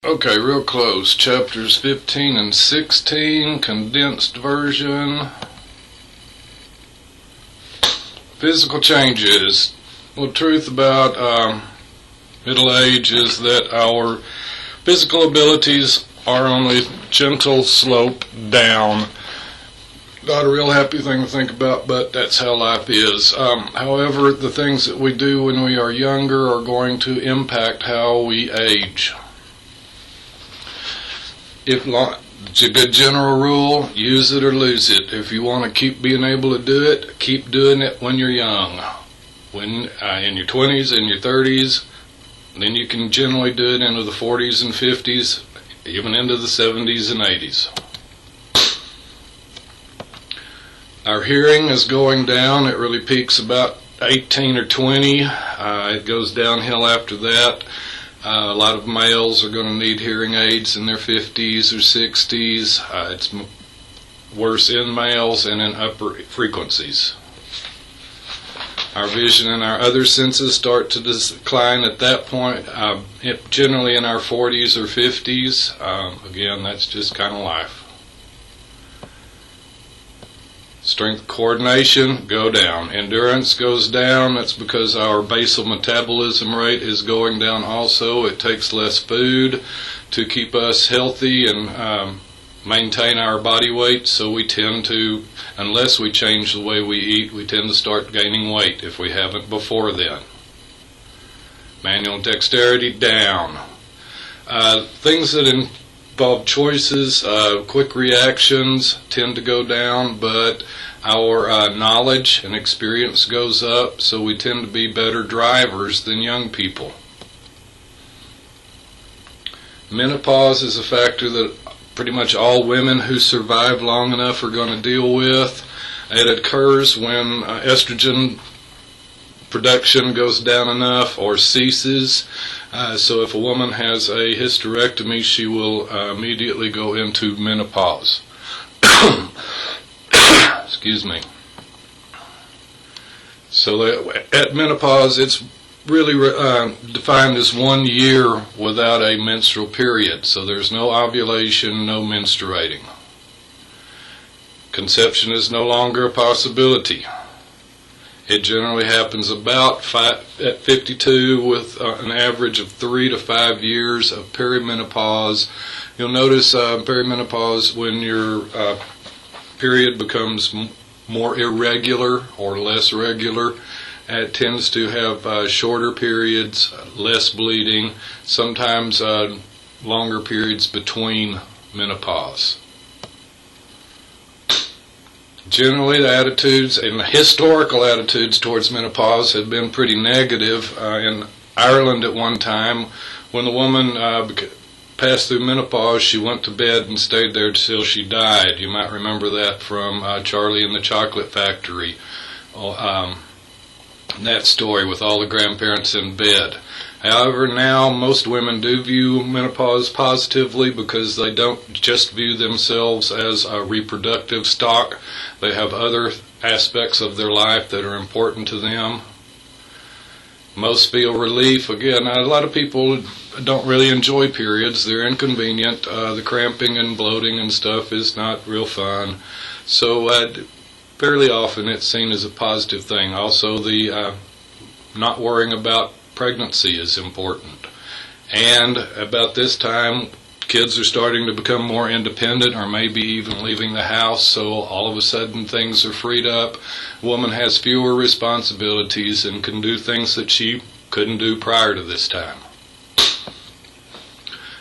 Okay, real close. Chapters 15 and 16, condensed version. Physical changes. Well, the truth about middle age is that our physical abilities are on a gentle slope down. Not a real happy thing to think about, but that's how life is. However, the things that we do when we are younger are going to impact how we age. It's a good general rule, use it or lose it. If you want to keep being able to do it, keep doing it when you're young. When in your 20s and your 30s, then you can generally do it into the 40s and 50s, even into the 70s and 80s. Our hearing is going down. It really peaks about 18 or 20. It goes downhill after that. A lot of males are going to need hearing aids in their 50s or 60s. It's worse in males and in upper frequencies. Our vision and our other senses start to decline at that point, generally in our 40s or 50s. Again, that's just kind of life. Strength coordination, go down. Endurance goes down. That's because our basal metabolism rate is going down also. It takes less food to keep us healthy and maintain our body weight, so we tend to, unless we change the way we eat, we tend to start gaining weight if we haven't before then. Manual dexterity, down. Things that involve choices, quick reactions tend to go down, but our knowledge and experience goes up, so we tend to be better drivers than young people. Menopause is a factor that pretty much all women who survive long enough are going to deal with. It occurs when estrogen production goes down enough or ceases. So if a woman has a hysterectomy, she will immediately go into menopause. Excuse me. So at menopause, it's really defined as 1 year without a menstrual period. So there's no ovulation, no menstruating. Conception is no longer a possibility. It generally happens about at 52 with an average of 3 to 5 years of perimenopause. You'll notice perimenopause when your period becomes more irregular or less regular. It tends to have shorter periods, less bleeding, sometimes longer periods between menopause. Generally, the attitudes and the historical attitudes towards menopause have been pretty negative. In Ireland at one time, when the woman passed through menopause, she went to bed and stayed there till she died. You might remember that from Charlie and the Chocolate Factory. That story with all the grandparents in bed. However, now most women do view menopause positively because they don't just view themselves as a reproductive stock. They have other aspects of their life that are important to them. Most feel relief. Again, a lot of people don't really enjoy periods. They're inconvenient. The cramping and bloating and stuff is not real fun. So fairly often it's seen as a positive thing. Also, the not worrying about pregnancy is important. And about this time, kids are starting to become more independent or maybe even leaving the house, so all of a sudden things are freed up. A woman has fewer responsibilities and can do things that she couldn't do prior to this time.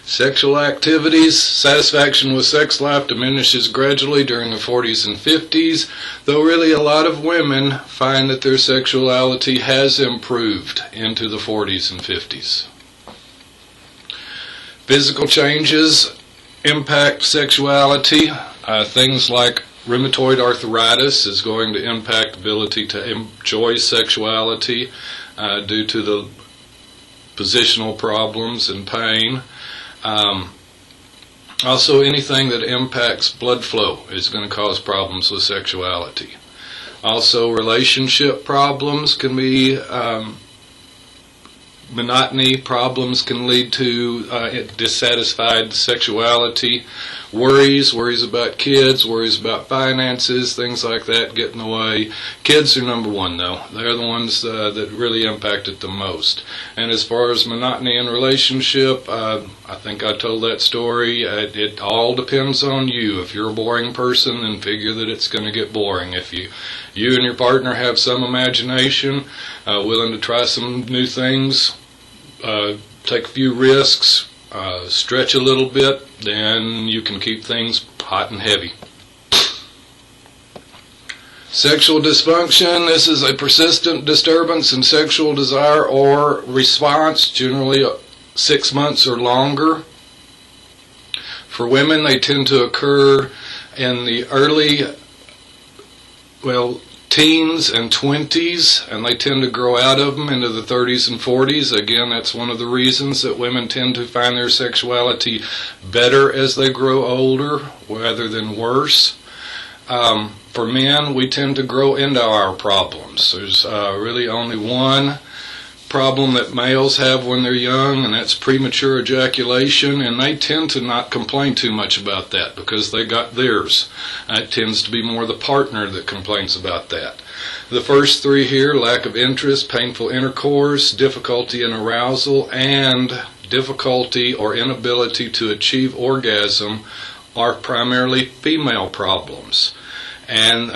Sexual activities, satisfaction with sex life diminishes gradually during the 40s and 50s, though really a lot of women find that their sexuality has improved into the 40s and 50s. Physical changes impact sexuality. Things like rheumatoid arthritis is going to impact ability to enjoy sexuality due to the positional problems and pain. Also, anything that impacts blood flow is going to cause problems with sexuality. Also, relationship problems can be Monotony problems can lead to dissatisfied sexuality. Worries about kids, worries about finances, things like that get in the way. Kids are number one, though. They're the ones that really impact it the most. And as far as monotony in relationship, I think I told that story. It all depends on you. If you're a boring person, then figure that it's going to get boring. If you and your partner have some imagination, willing to try some new things, take a few risks, stretch a little bit, then you can keep things hot and heavy. Sexual dysfunction. This is a persistent disturbance in sexual desire or response, generally 6 months or longer. For women, they tend to occur in the early, teens and 20s, and they tend to grow out of them into the 30s and 40s. Again, that's one of the reasons that women tend to find their sexuality better as they grow older rather than worse. For men, we tend to grow into our problems. There's really only one problem that males have when they're young, and that's premature ejaculation, and they tend to not complain too much about that because they got theirs. It tends to be more the partner that complains about that. The first three here, lack of interest, painful intercourse, difficulty in arousal, and difficulty or inability to achieve orgasm, are primarily female problems. And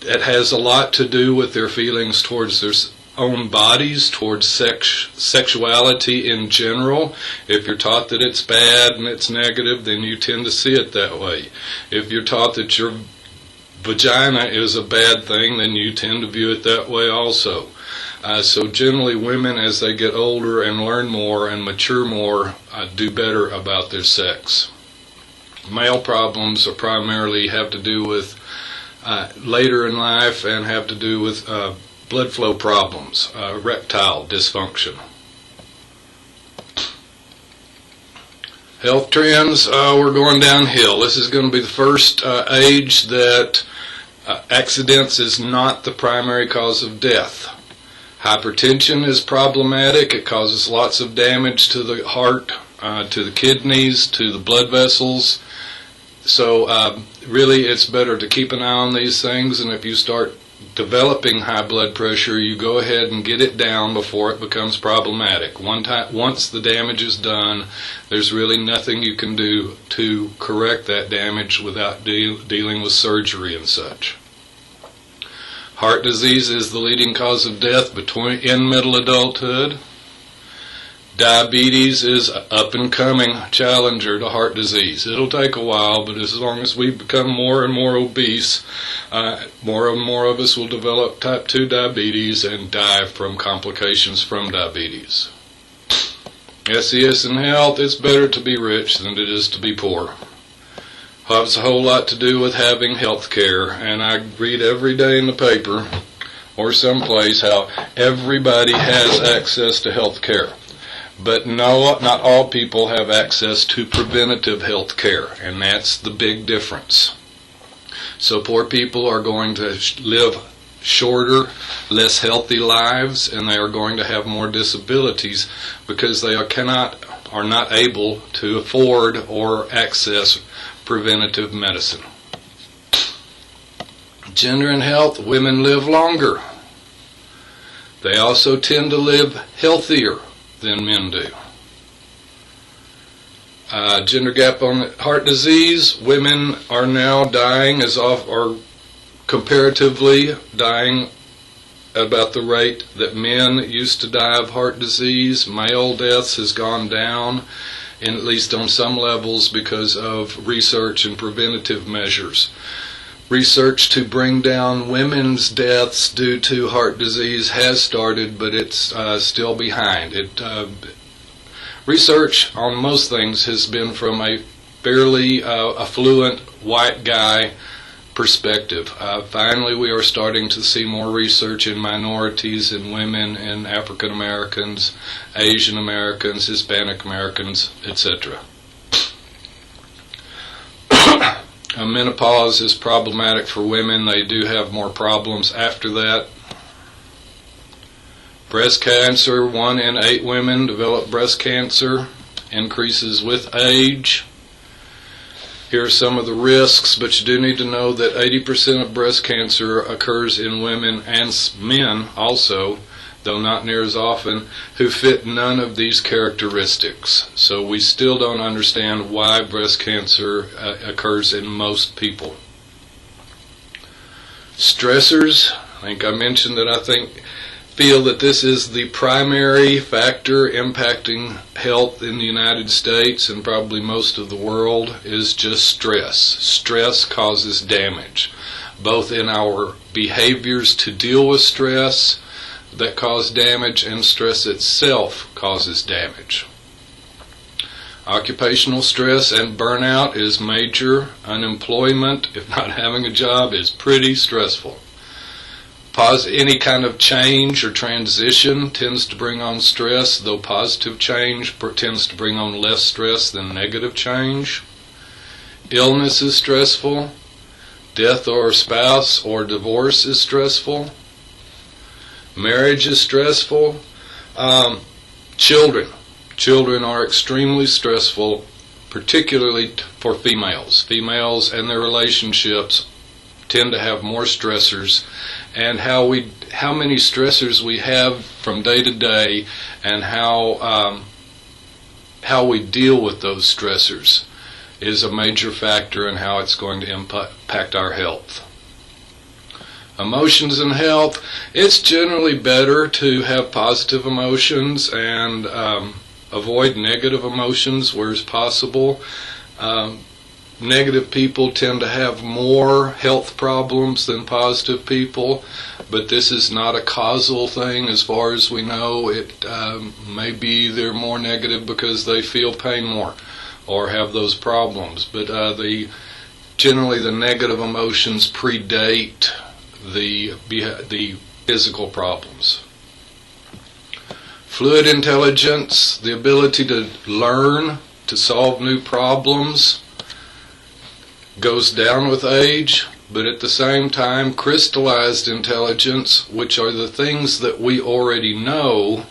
it has a lot to do with their feelings towards their own bodies, towards sexuality in general. If you're taught that it's bad and it's negative, then you tend to see it that way. If you're taught that your vagina is a bad thing, then you tend to view it that way also. So generally women, as they get older and learn more and mature more, do better about their sex. Male problems are primarily have to do with later in life and have to do with blood flow problems, erectile dysfunction. Health trends, we're going downhill. This is going to be the first age that accidents is not the primary cause of death. Hypertension is problematic. It causes lots of damage to the heart, to the kidneys, to the blood vessels. So really it's better to keep an eye on these things, and if you start developing high blood pressure, you go ahead and get it down before it becomes problematic. Once the damage is done, there's really nothing you can do to correct that damage without dealing with surgery and such. Heart disease is the leading cause of death in middle adulthood. Diabetes is an up-and-coming challenger to heart disease. It'll take a while, but as long as we become more and more obese, more and more of us will develop type 2 diabetes and die from complications from diabetes. SES in health, it's better to be rich than it is to be poor. Has a whole lot to do with having health care, and I read every day in the paper or someplace how everybody has access to health care. But no, not all people have access to preventative health care, and that's the big difference. So poor people are going to live shorter, less healthy lives, and they are going to have more disabilities because they are not able to afford or access preventative medicine. Gender and health, women live longer. They also tend to live healthier than men do. Gender gap on heart disease, women are now dying or comparatively dying about the rate that men used to die of heart disease. Male deaths has gone down, at least on some levels, because of research and preventative measures. Research to bring down women's deaths due to heart disease has started, but it's still behind. Research on most things has been from a fairly affluent white guy perspective. Finally, we are starting to see more research in minorities, in women, in African Americans, Asian Americans, Hispanic Americans, etc. Menopause is problematic for women. They do have more problems after that. Breast cancer, 1 in 8 women develop breast cancer, increases with age. Here are some of the risks, but you do need to know that 80% of breast cancer occurs in women and men also, though not near as often, who fit none of these characteristics. So we still don't understand why breast cancer occurs in most people. Stressors, I think I mentioned that I feel that this is the primary factor impacting health in the United States and probably most of the world, is just stress. Stress causes damage, both in our behaviors to deal with stress that cause damage, and stress itself causes damage. Occupational stress and burnout is major. Unemployment, if not having a job, is pretty stressful. Any kind of change or transition tends to bring on stress, though positive change tends to bring on less stress than negative change. Illness is stressful. Death or a spouse or divorce is stressful. Marriage is stressful. Children are extremely stressful, particularly for females. Females and their relationships tend to have more stressors, and how many stressors we have from day to day, and how we deal with those stressors is a major factor in how it's going to impact our health. Emotions and health, it's generally better to have positive emotions and avoid negative emotions where it's possible. Negative people tend to have more health problems than positive people, but this is not a causal thing as far as we know. It may be they're more negative because they feel pain more or have those problems, but generally the negative emotions predate the physical problems. Fluid intelligence, the ability to learn, to solve new problems, goes down with age, but at the same time, crystallized intelligence, which are the things that we already know,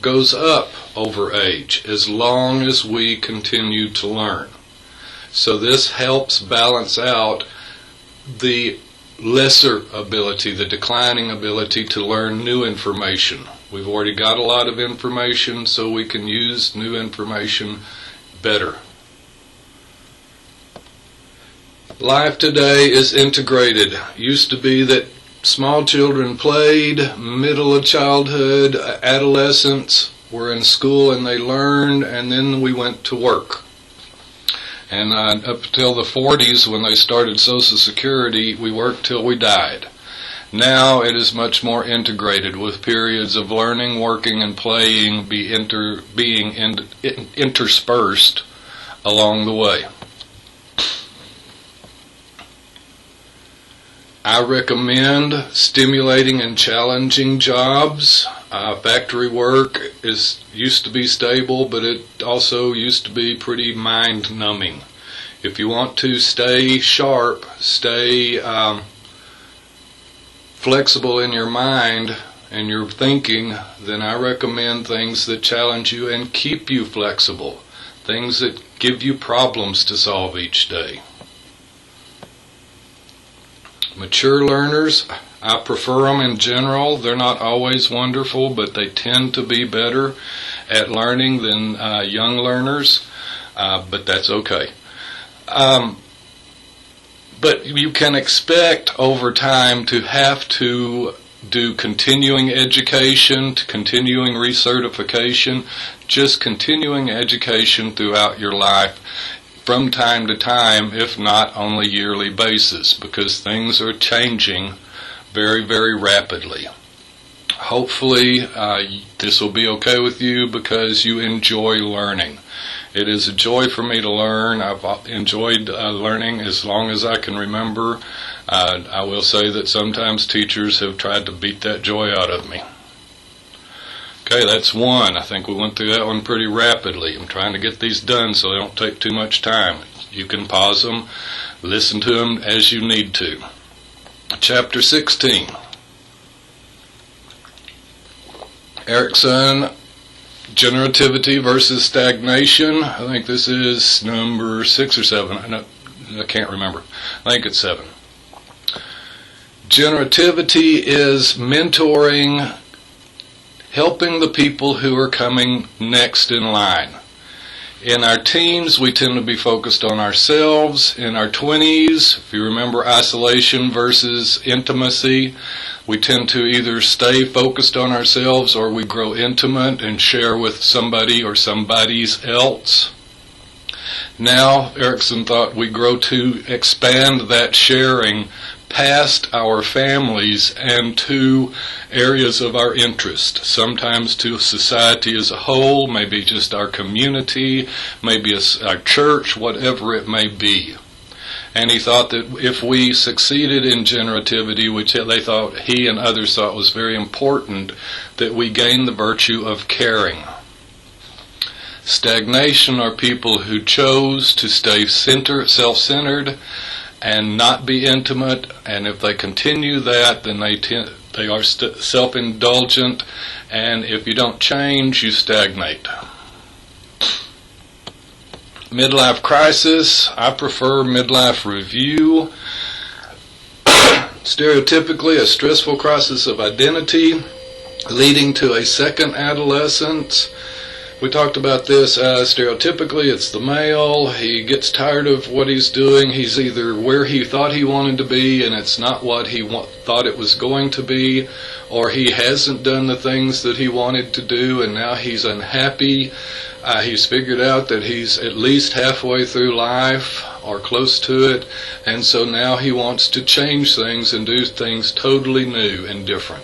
goes up over age as long as we continue to learn. So this helps balance out the lesser ability, the declining ability to learn new information. We've already got a lot of information, so we can use new information better. Life today is integrated. Used to be that small children played, middle of childhood, adolescents were in school and they learned, and then we went to work. And up until the 40s, when they started Social Security, we worked till we died. Now it is much more integrated, with periods of learning, working, and playing being interspersed along the way. I recommend stimulating and challenging jobs. Factory work used to be stable, but it also used to be pretty mind-numbing. If you want to stay sharp, stay flexible in your mind and your thinking, then I recommend things that challenge you and keep you flexible, things that give you problems to solve each day. Mature learners, I prefer them in general. They're not always wonderful, but they tend to be better at learning than young learners, but that's okay. But you can expect over time to have to do continuing education, continuing recertification, just continuing education throughout your life, from time to time, if not on a yearly basis, because things are changing very, very rapidly. Hopefully, this will be okay with you because you enjoy learning. It is a joy for me to learn. I've enjoyed learning as long as I can remember. I will say that sometimes teachers have tried to beat that joy out of me. Okay, that's one. I think we went through that one pretty rapidly. I'm trying to get these done so they don't take too much time. You can pause them, listen to them as you need to. Chapter 16. Erickson, generativity versus stagnation. I think this is number 6 or 7. I can't remember. I think it's 7. Generativity is mentoring, helping the people who are coming next in line. In our teens, we tend to be focused on ourselves. In our 20s, if you remember isolation versus intimacy, we tend to either stay focused on ourselves or we grow intimate and share with somebody or somebody's else. Now, Erickson thought we grow to expand that sharing past our families and to areas of our interest, sometimes to society as a whole, maybe just our community, maybe our church, whatever it may be. And he thought that if we succeeded in generativity, which they thought, he and others thought was very important, that we gain the virtue of caring. Stagnation are people who chose to stay self-centered and not be intimate, and if they continue that, then they are self-indulgent, and if you don't change, you stagnate. Midlife crisis, I prefer midlife review. Stereotypically, a stressful crisis of identity leading to a second adolescence. We talked about this. Stereotypically, it's the male. He gets tired of what he's doing. He's either where he thought he wanted to be and it's not what he thought it was going to be, or he hasn't done the things that he wanted to do and now he's unhappy. He's figured out that he's at least halfway through life or close to it, and so now he wants to change things and do things totally new and different.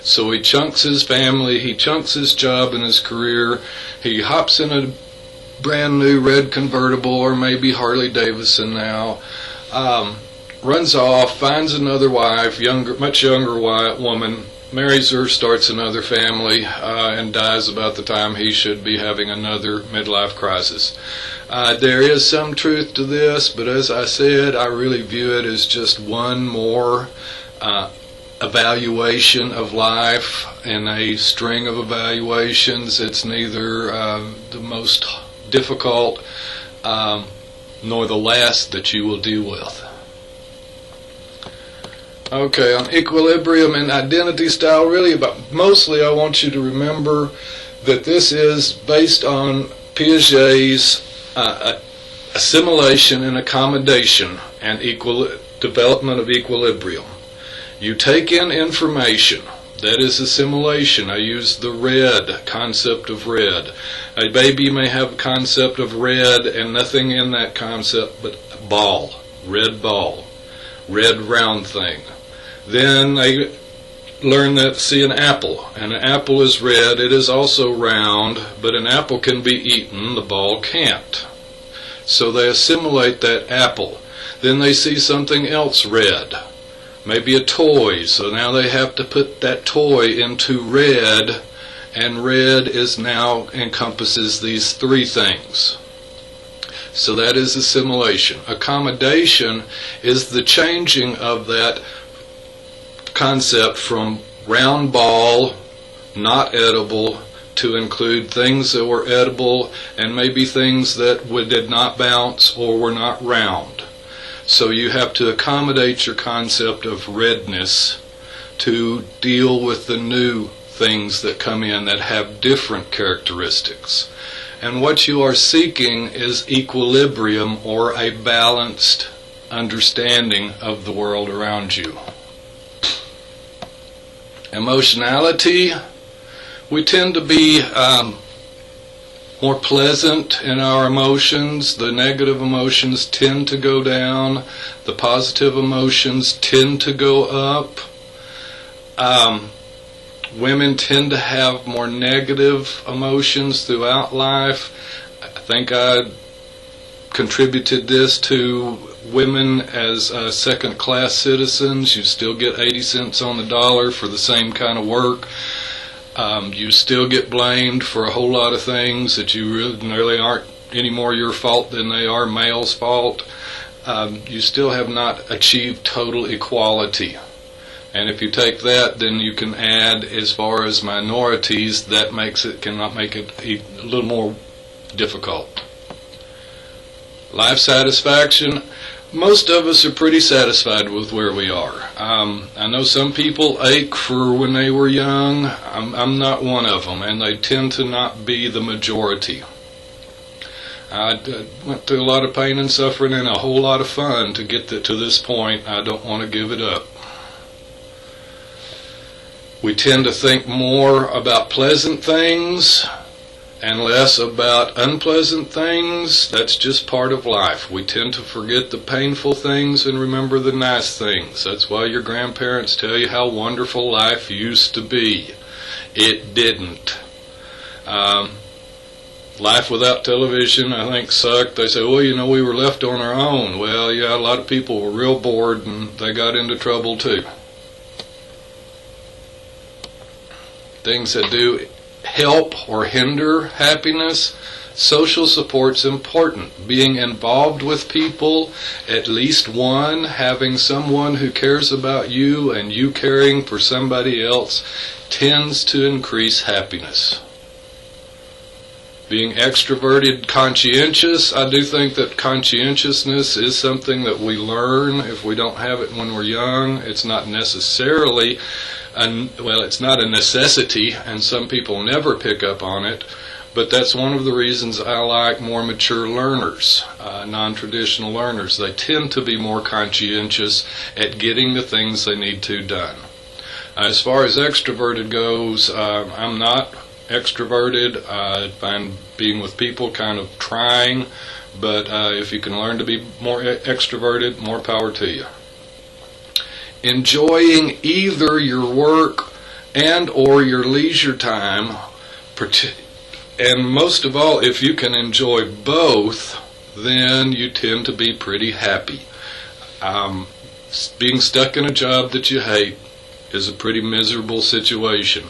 So he chunks his family, he chunks his job and his career, he hops in a brand new red convertible or maybe Harley Davidson now, runs off, finds another wife, much younger woman, marries her, starts another family, and dies about the time he should be having another midlife crisis. There is some truth to this, but as I said, I really view it as just one more evaluation of life in a string of evaluations. It's neither the most difficult nor the last that you will deal with. Okay, on equilibrium and identity style, mostly I want you to remember that this is based on Piaget's assimilation and accommodation and development of equilibrium. You take in information, that is assimilation. I use the red concept of red. A baby may have a concept of red and nothing in that concept but ball, red round thing. Then they learn that, see an apple, and an apple is red, it is also round, but an apple can be eaten, the ball can't. So they assimilate that apple. Then they see something else red, maybe a toy, so now they have to put that toy into red, and red is now encompasses these three things. So that is assimilation. Accommodation is the changing of that concept from round ball, not edible, to include things that were edible and maybe things that did not bounce or were not round. So you have to accommodate your concept of redness to deal with the new things that come in that have different characteristics. And what you are seeking is equilibrium or a balanced understanding of the world around you. Emotionality, we tend to be more pleasant in our emotions. The negative emotions tend to go down. The positive emotions tend to go up. Women tend to have more negative emotions throughout life. I think I contributed this to women as second-class citizens. You still get 80 cents on the dollar for the same kind of work. You still get blamed for a whole lot of things that you really aren't any more your fault than they are male's fault. You still have not achieved total equality. And if you take that, then you can add, as far as minorities, that cannot make it a little more difficult. Life satisfaction. Most of us are pretty satisfied with where we are. I know some people ache for when they were young. I'm not one of them, and they tend to not be the majority. I went through a lot of pain and suffering and a whole lot of fun to get to this point. I don't want to give it up. We tend to think more about pleasant things and less about unpleasant things. That's just part of life. We tend to forget the painful things and remember the nice things. That's why your grandparents tell you how wonderful life used to be. It didn't. Life without television, I think, sucked. They say, well, we were left on our own. Well, yeah, a lot of people were real bored and they got into trouble too. Things that do help or hinder happiness. Social support's important. Being involved with people, at least one, having someone who cares about you and you caring for somebody else, tends to increase happiness. Being extroverted, conscientious. I do think that conscientiousness is something that we learn. If we don't have it when we're young, it's not necessarily it's not a necessity, and some people never pick up on it, but that's one of the reasons I like more mature learners, non-traditional learners. They tend to be more conscientious at getting the things they need to done. As far as extroverted goes, I'm not extroverted. I find being with people kind of trying, but if you can learn to be more extroverted, more power to you. Enjoying either your work and or your leisure time, and most of all, if you can enjoy both, then you tend to be pretty happy. Being stuck in a job that you hate is a pretty miserable situation.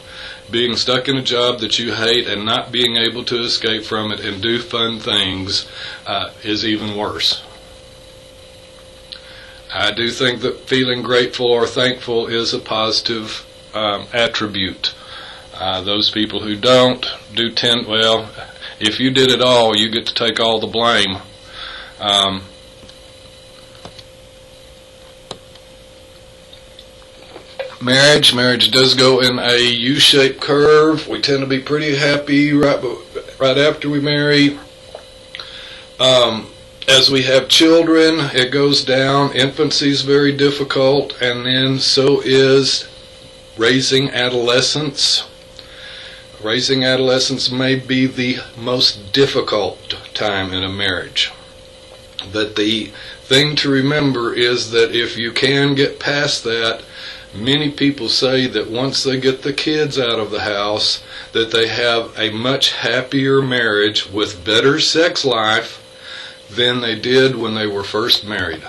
Being stuck in a job that you hate and not being able to escape from it and do fun things is even worse. I do think that feeling grateful or thankful is a positive attribute. Those people who don't if you did it all, you get to take all the blame. Marriage does go in a U-shaped curve. We tend to be pretty happy right after we marry. As we have children, it goes down. Infancy is very difficult, and then so is raising adolescents. Raising adolescents may be the most difficult time in a marriage. But the thing to remember is that if you can get past that, many people say that once they get the kids out of the house, that they have a much happier marriage with better sex life than they did when they were first married.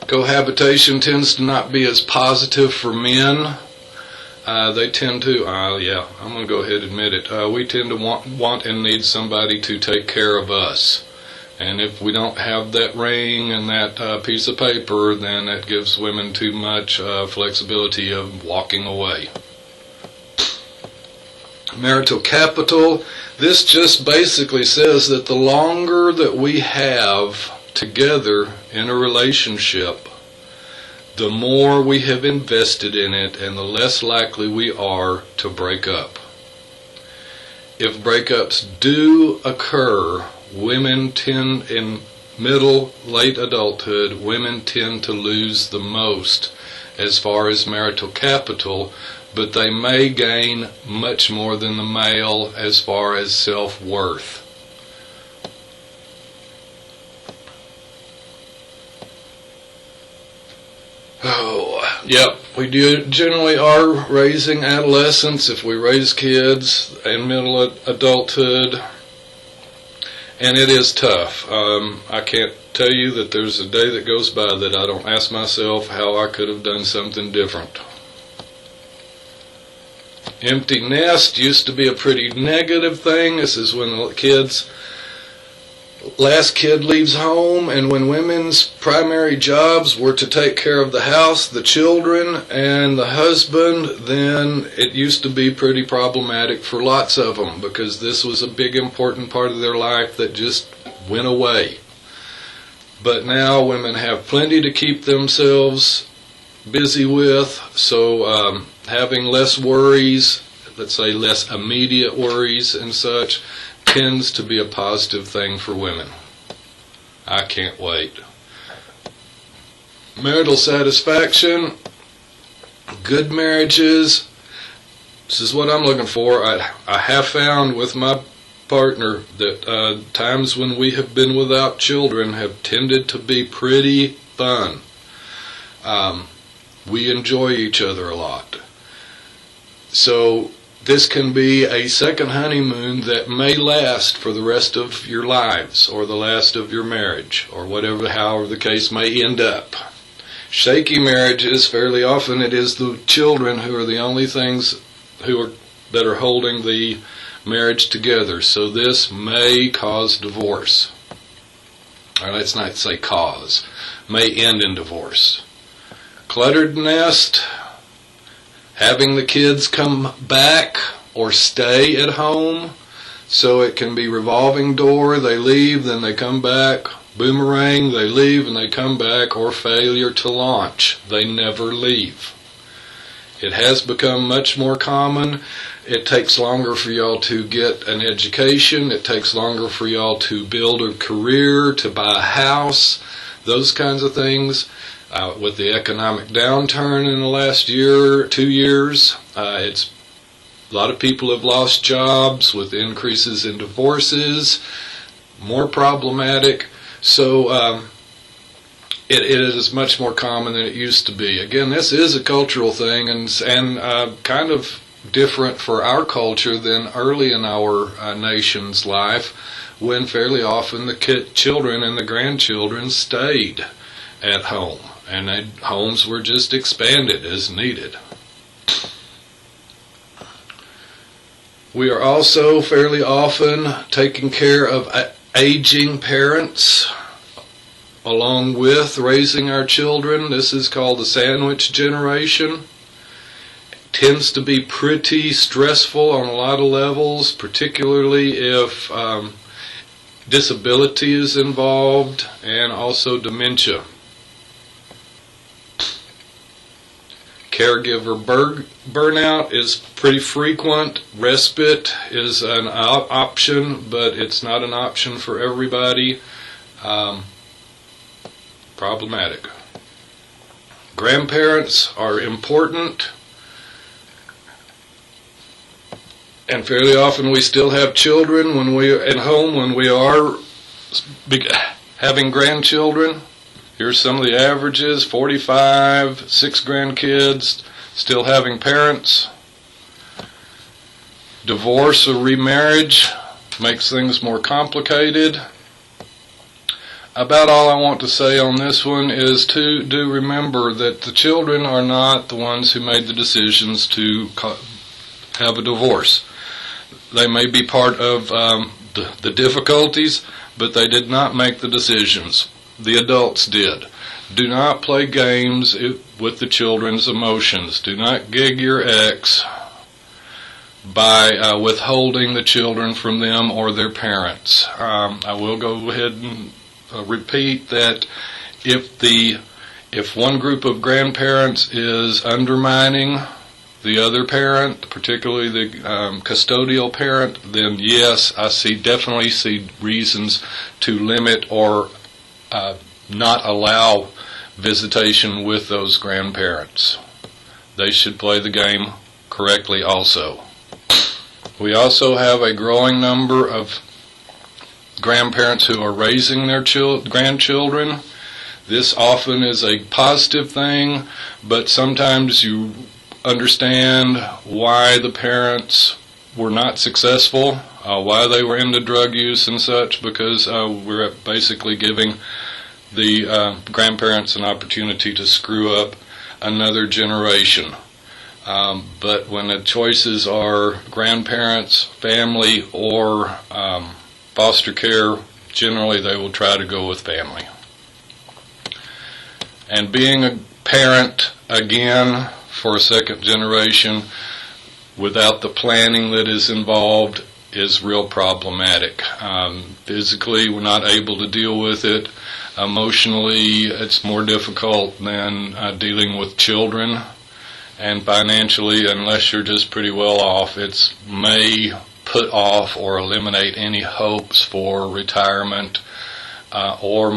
Cohabitation tends to not be as positive for men. They tend to, I'm going to go ahead and admit it, we tend to want and need somebody to take care of us. And if we don't have that ring and that piece of paper, then that gives women too much flexibility of walking away. Marital capital. This just basically says that the longer that we have together in a relationship, the more we have invested in it and the less likely we are to break up. If breakups do occur, women tend, in late adulthood, women tend to lose the most as far as marital capital, but they may gain much more than the male as far as self-worth. We generally are raising adolescents if we raise kids in middle adulthood, and it is tough. I can't tell you that there's a day that goes by that I don't ask myself how I could have done something different. Empty nest used to be a pretty negative thing. This is when the kids last kid leaves home, and when women's primary jobs were to take care of the house, the children, and the husband, then it used to be pretty problematic for lots of them, because this was a big important part of their life that just went away. But now women have plenty to keep themselves busy with, so having less worries, let's say less immediate worries and such, tends to be a positive thing for women. I can't wait. Marital satisfaction, good marriages. This is what I'm looking for. I have found with my partner that times when we have been without children have tended to be pretty fun. We enjoy each other a lot. So this can be a second honeymoon that may last for the rest of your lives, or the last of your marriage, or however the case may end up. Shaky marriages, fairly often it is the children who are the only things that are holding the marriage together. So this may cause divorce. Or let's not say cause. May end in divorce. Cluttered nest, having the kids come back or stay at home, so it can be revolving door, they leave, then they come back, boomerang, they leave and they come back, or failure to launch, they never leave. It has become much more common. It takes longer for y'all to get an education, it takes longer for y'all to build a career, to buy a house, those kinds of things. With the economic downturn in the last year, 2 years, a lot of people have lost jobs, with increases in divorces, more problematic. So it is much more common than it used to be. Again, this is a cultural thing, and kind of different for our culture than early in our nation's life, when fairly often the children and the grandchildren stayed at home, and homes were just expanded as needed. We are also fairly often taking care of aging parents along with raising our children. This is called the sandwich generation. It tends to be pretty stressful on a lot of levels, particularly if disability is involved, and also dementia. Caregiver burnout is pretty frequent. Respite is an option, but it's not an option for everybody. Problematic. Grandparents are important, and fairly often we still have children when we are at home, when we are having grandchildren. Here's some of the averages: 45, 6 grandkids, still having parents. Divorce or remarriage makes things more complicated. About all I want to say on this one is to do remember that the children are not the ones who made the decisions to have a divorce. They may be part of the difficulties, but they did not make the decisions. The adults did. Do not play games with the children's emotions. Do not gig your ex by withholding the children from them or their parents. I will go ahead and repeat that if one group of grandparents is undermining the other parent, particularly the custodial parent, then yes, I definitely see reasons to limit or not allow visitation with those grandparents. They should play the game correctly also. We also have a growing number of grandparents who are raising their grandchildren. This often is a positive thing, but sometimes you understand why the parents were not successful, why they were into drug use and such, because we're basically giving the grandparents an opportunity to screw up another generation. But when the choices are grandparents, family, or foster care generally they will try to go with family. And being a parent, again, for a second generation, without the planning that is involved, is real problematic. Physically, we're not able to deal with it. Emotionally, it's more difficult than dealing with children. And financially, unless you're just pretty well off, it may put off or eliminate any hopes for retirement or